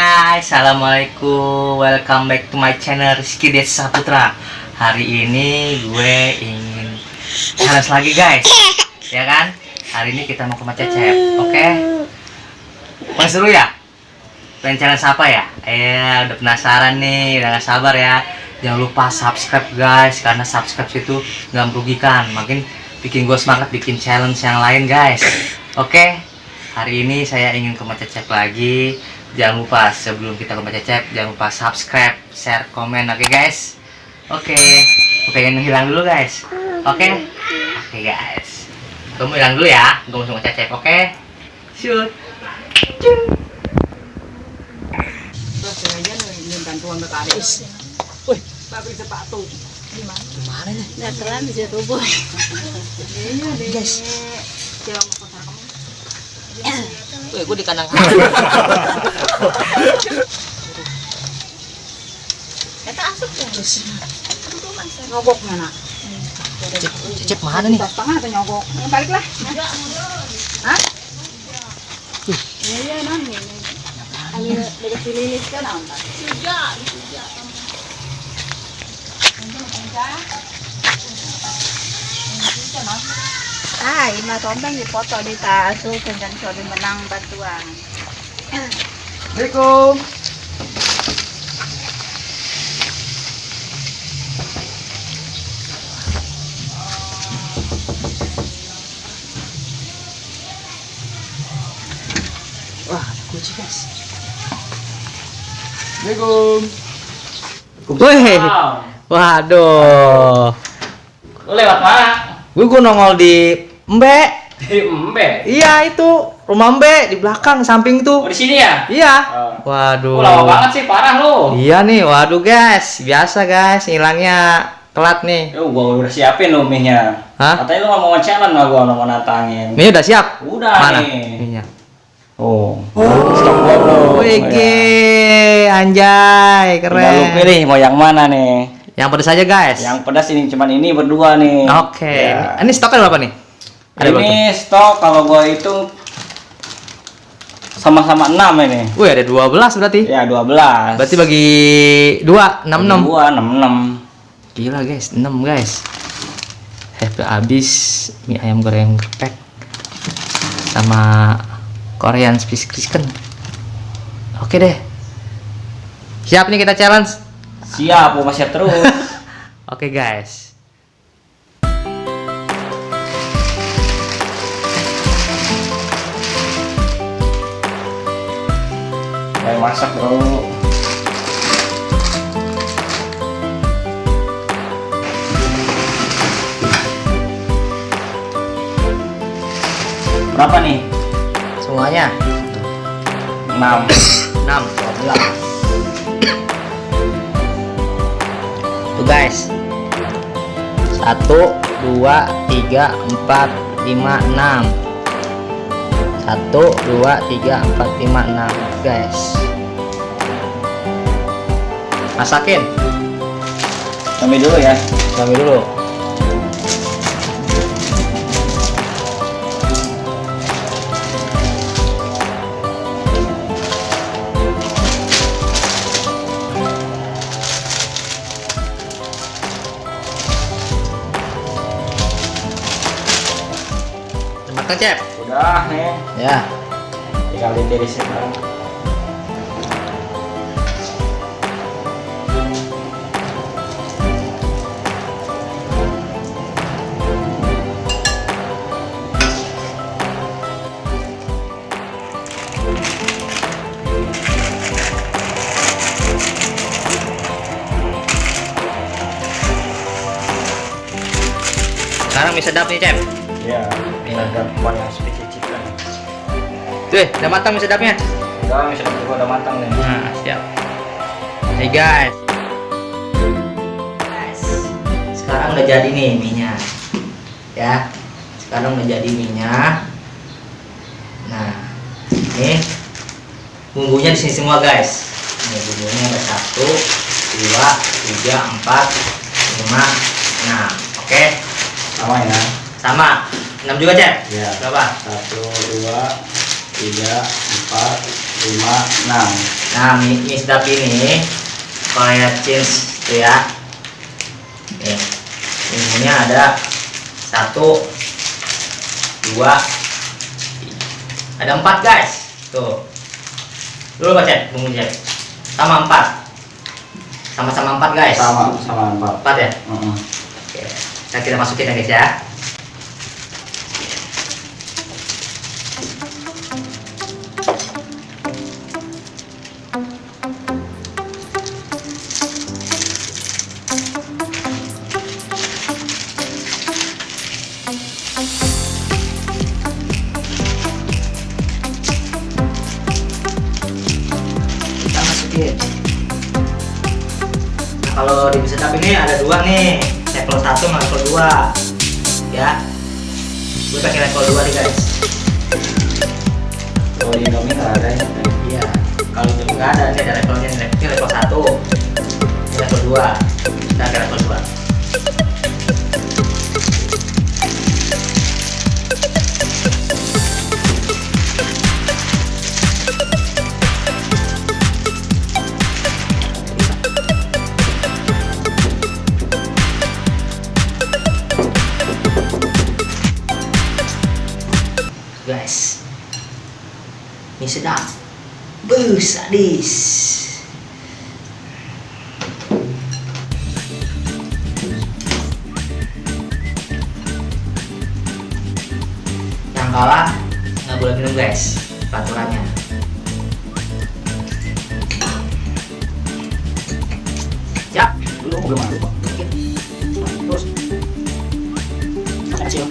guys, assalamualaikum, welcome back to my channel Rizky Desa Saputra. Hari ini gue ingin challenge lagi guys, ya kan? Hari ini kita mau ke Macecep, oke? Mau seru ya? Pengen challenge apa ya? Udah penasaran nih, udah gak sabar ya. Jangan lupa subscribe guys, karena subscribe itu gak merugikan, makin bikin gue semangat bikin challenge yang lain guys. Oke? Hari ini saya ingin ke Macecep lagi. Jangan lupa sebelum kita ke Macecep, jangan lupa subscribe, share, komen, oke guys? Oke, gue pengen hilang dulu guys. Oke? Oke guys, gue mau hilang dulu ya, gue mau ke Macecep, oke? Shoot. Terus aja nih bantuan ke Aris. Wih, pabrik sepatu. Gimana? Gimana nih? Dataran bisa tubuh. Iya deh. Guys. Jalan ke kota kamu. Wih, gue di kandang. Kata asup ya. Nyogok mana? Cecep mana nih? Tas tangan atau nyogok? Yang baliklah. Hah? Iya, non ini. Ada dekat lilis kan anda. Ah, ima tombeng dipoto di tasu dengan sobi menang bantuan. Assalamualaikum. Wah, kunci guys. Assalamualaikum. Wih, waduh. Lu lewat mana? Gue nongol di Mbe. Di Embe. Iya itu rumah Mbe di belakang samping Oh, tuh. di sini ya? Iya. Oh. Waduh. Lama banget sih, parah lu. Iya nih, waduh guys, biasa guys, hilangnya telat nih. Gua udah siapin lu mie-nya. Hah? Katanya lu nggak mau challenge sama gua, mau nantangin. Mie udah siap? Udah Mana? nih. Mie-nya. Oh. Stok gua, Bro. Wih, anjay, Tinggal lu keren. pilih mau yang mana nih? Yang pedas aja guys. Yang pedas ini cuman ini berdua nih. Oke. Ya. Ini stoknya berapa nih? Ada berapa? Ini stok kalau gua hitung sama-sama 6 ini. Wih, ada 12 berarti. Ya, 12. Berarti bagi 2, 66. Gua 66. Gila guys, 6 guys. Happy habis mie ayam goreng gepek sama Korean spicy chicken. Oke deh. Siap nih kita challenge. Siap, gua masih terus. Oke guys. Kayak masak, Bro. Berapa nih? Semuanya 6. 6. Tuh guys. 1 2 3 4 5 6. 1 2 3 4 5 6 guys. Masakin. Sambil dulu ya. Sambil dulu. Matang Cep. Udah nih. Ya. Tinggal ditirisin dong. Sekarang mie sedap nih Cep. Ya, ada kuah yang spicy chicken. Tuh, udah matang mie sedapnya. Udah, misalnya juga udah matang nih. Nah, siap. Nih guys. Sekarang udah jadi nih mie-nya. Ya. Sekarang udah jadi mie-nya. Nah, nih bumbunya di sini semua guys. Nih bumbunya ada 1 2 3 4 5 6. Oke. Sama ya. Sama. 6 juga Cep? Iya. Berapa? 1 2 3 4 5, 6. Nah, mie sedap ini Korea cheese tuh ya. Nih, bumbunya ada 1, 2, ada 4 guys. Tuh. Dulu baca bumbunya. Sama 4. Sama-sama 4 guys. Sama 4. 4 ya? Heeh. Oke. Kita masukin ya guys ya. Kita masukin. Nah, kalau di mie sedap ini ada 2 nih, level 1 sama level 2 ya. Gue pakai level 2 nih guys. Kalau di Indomie nggak ada ya. Iya, kalau itu nggak ada, ini ada levelnya. Ini level 1, ini level 2. Kita pakai level 2. Guys, mie sedap, sadis. Yang kalah nggak boleh minum guys, peraturannya. Siap. Belum lupa. Terus. Makasih om.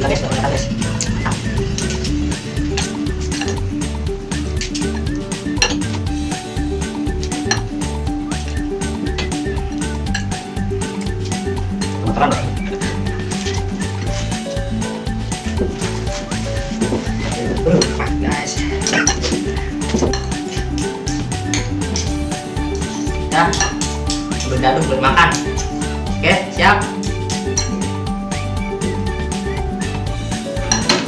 Kita guys, kita guys. Gemeteran deh. Guys. Ya, belum aduk, belum makan. Oke, siap.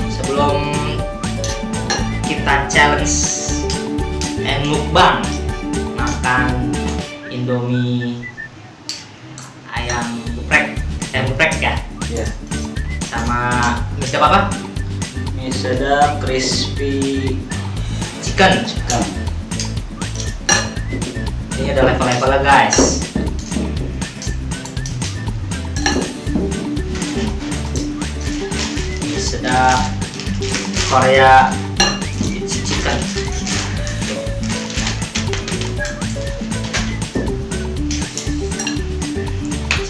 Sebelum kita challenge and mukbang makan Indomie ayam geprek ya, Iya. sama mie sedap apa? Mie sedap crispy Chicken. chicken. Ini ada level-levelnya guys. Mie sedap Korea chicken.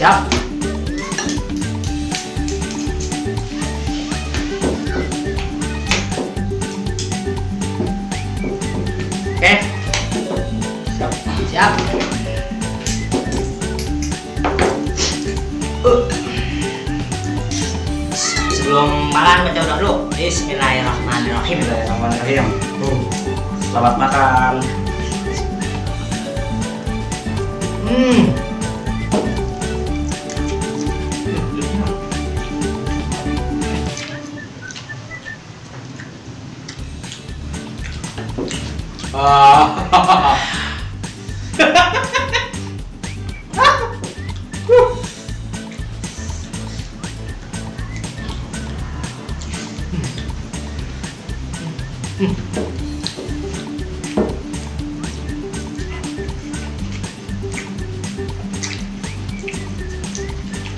Siap. Oke. Siap. Siap. Sebelum makan baca doa dulu. Bismillahirrahmanirrahim. Bismillahirrahmanirrahim. Selamat makan.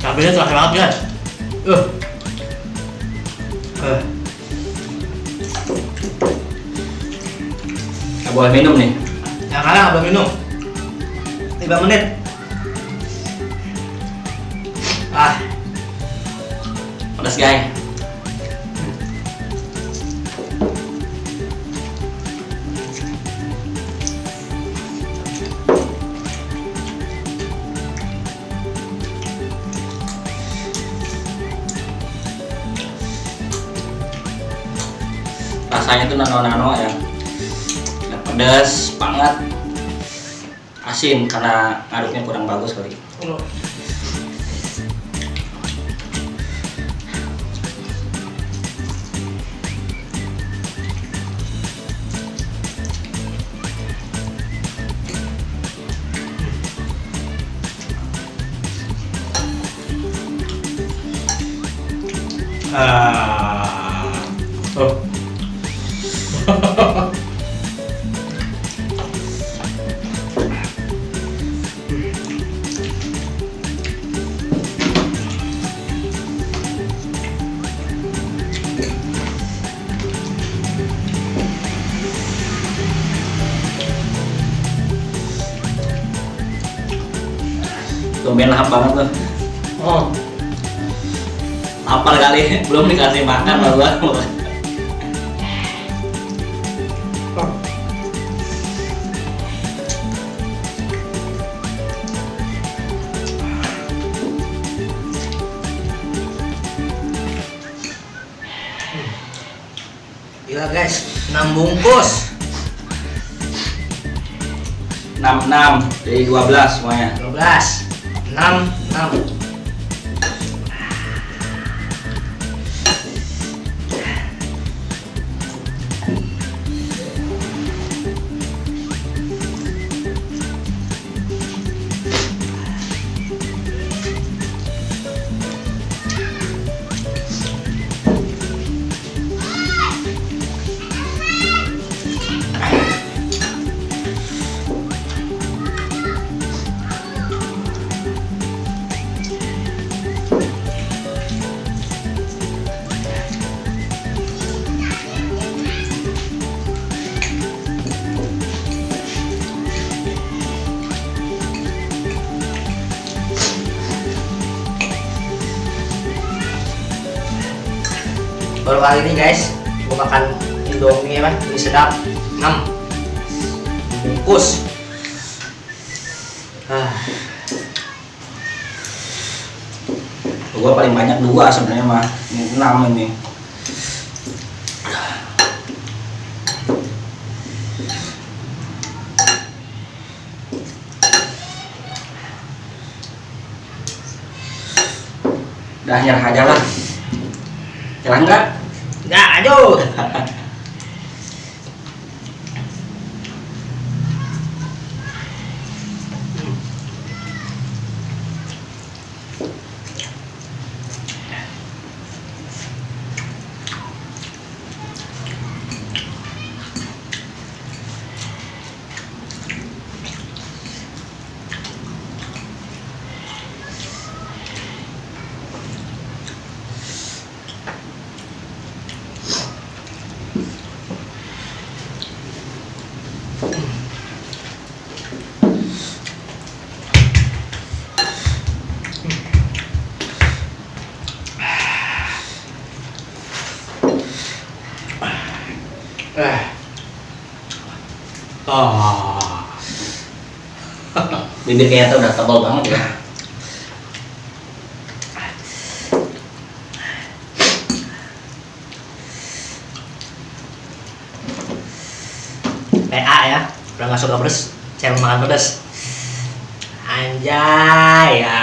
Cabenya terasa banget guys. Nggak boleh minum nih. Yang kalah nggak boleh minum. 3 menit. Pedas guys. Rasanya tuh nano-nano ya. Nggak pedas banget. Asin karena ngaduknya kurang bagus kali. tumben lahap banget tuh. Oh, Lapar kali, belum dikasih makan malah. gila guys, 6 bungkus. 6 dari 12 semuanya. 12, 6. Baru kali ini guys, gue makan Indomie apa? Mie sedap 6 bungkus. Gua paling banyak 2 sebenarnya mah. Ini 6 ini. Udah nyerah aja lah. Nyerah enggak? Enggak, aduh. Bibir kayaknya tuh udah tebal banget ya. PA ya, udah gak suka pedes, saya mau makan pedes. Anjay ya.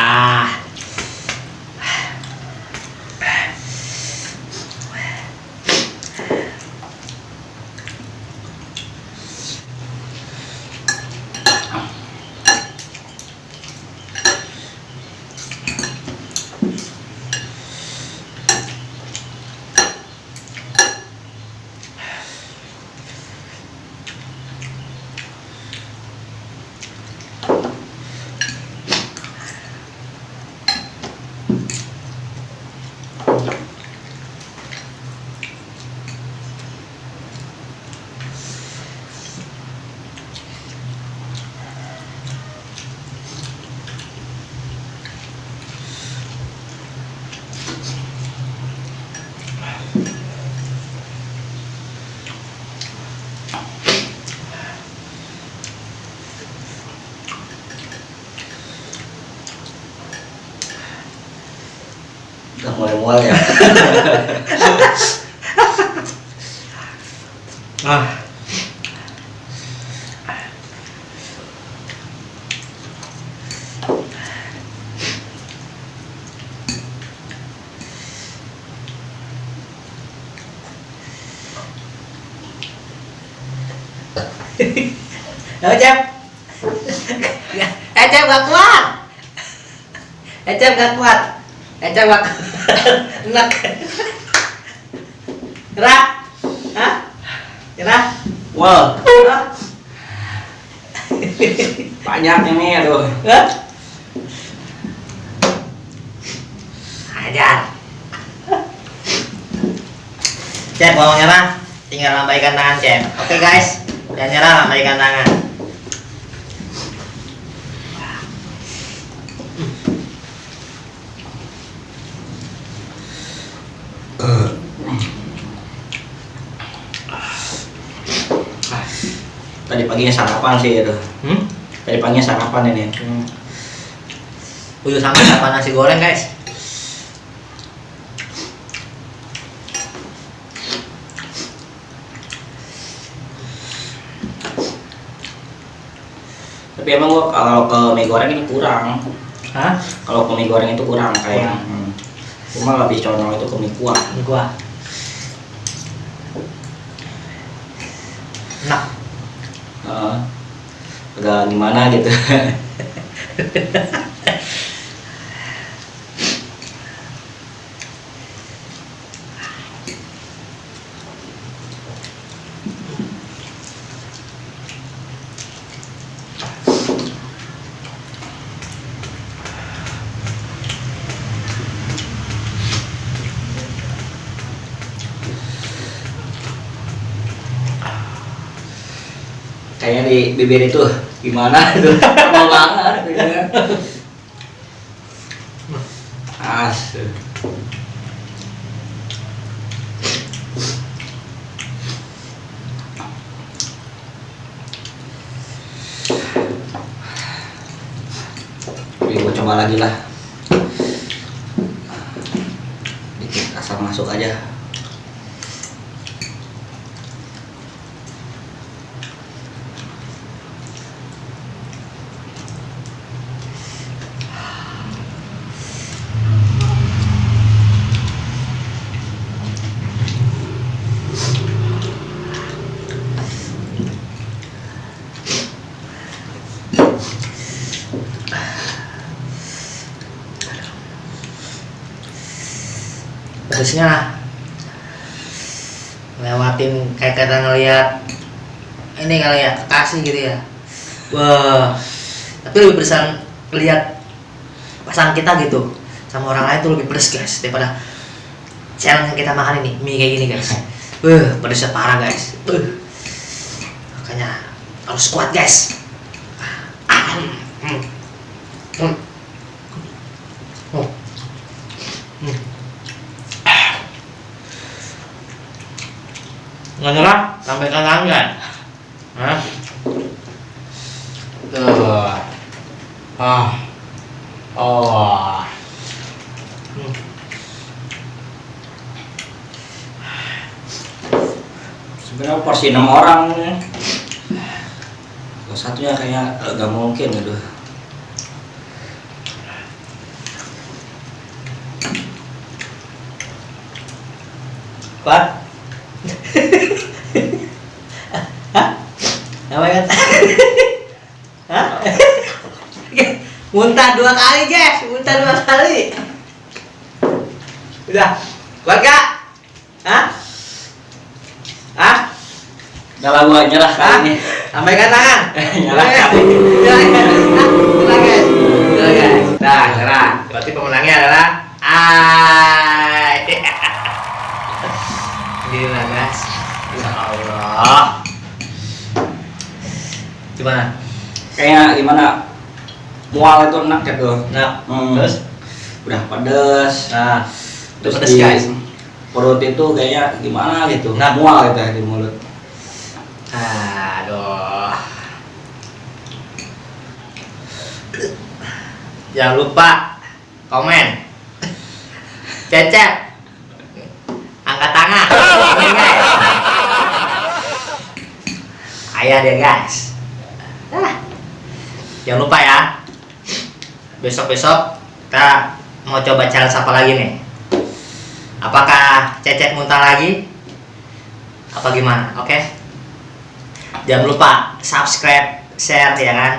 Udah mulai mual ya. Ayo Cep. Cep gak kuat. Cep gak kuat. Cep gak kuat. Enak. Gerak. Hah? Gerak. Wow, Hah? banyak ini aduh. Hah? Ajar. Cep mau nyerah, tinggal lambaikan tangan Cep. Oke guys, jangan nyerah, lambaikan tangan. Tadi paginya sarapan sih itu. Tadi paginya sarapan ini. Udah sampai sarapan nasi goreng guys. Tapi emang gua kalau ke mie goreng ini kurang. Hah? Kalau ke mie goreng itu kurang kayak. Cuma lebih condong itu ke mie kuah. Ini gua. Enak. Agak gimana gitu. Kayaknya di bibir itu gimana itu lama banget gitu. Asik. Tapi gue coba lagi lah, dikit asal masuk aja. Pedesnya lewatin kayak kita ngeliat ini kali ya, Kekasih gitu ya. Wah, tapi lebih pedes lihat pasangan kita gitu sama orang lain tuh lebih pedes guys daripada challenge yang kita makan ini, mie kayak gini guys. Pedesnya parah guys. Makanya harus kuat guys. Nggak nyerah sampai kalah kan? Hah? Sebenarnya porsi 6 orang, satunya kayak gak mungkin gitu. Kuat? Hah? Apa kan? Hah? Muntah 2 kali guys, muntah 2 kali. Udah, kuat gak? Hah? Hah? Udah lah, gua nyerah kali ini. Sampaikan tangan. Nyerah. Nyerah guys. Nyerah guys. Nyerah guys. Nah, nyerah. Berarti pemenangnya adalah Gila guys. Ya Allah. Gimana? Kayak gimana? Mual itu enak gitu. Nah, Terus udah pedes. Nah, Terus pedes di guys. perut itu kayaknya gimana gitu. Nah. Mual gitu ya di mulut. Aduh. Jangan lupa komen. Cecep. Angkat tangan. Oke, guys. Ayo deh guys. Jangan lupa ya. Besok-besok kita mau coba challenge apa lagi nih? Apakah Cecep muntah lagi? Apa gimana? Oke? Jangan lupa subscribe, share ya kan.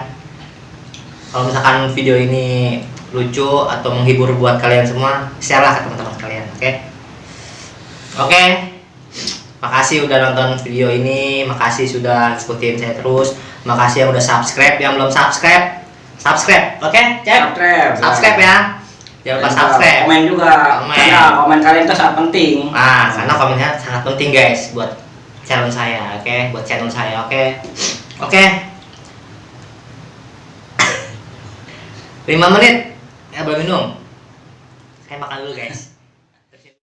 Kalau misalkan video ini lucu atau menghibur buat kalian semua, share lah ke teman-teman kalian, oke? Oke. Makasih udah nonton video ini, makasih sudah ikutin saya terus, makasih yang udah subscribe, yang belum subscribe, oke? Cep? Subscribe ya. Jangan lupa subscribe. Komen juga. Komen. Karena komen kalian itu sangat penting. Karena komennya sangat penting guys buat channel saya, oke? Buat channel saya, oke? Oke. 5 menit. Ya, belum minum. Saya makan dulu guys.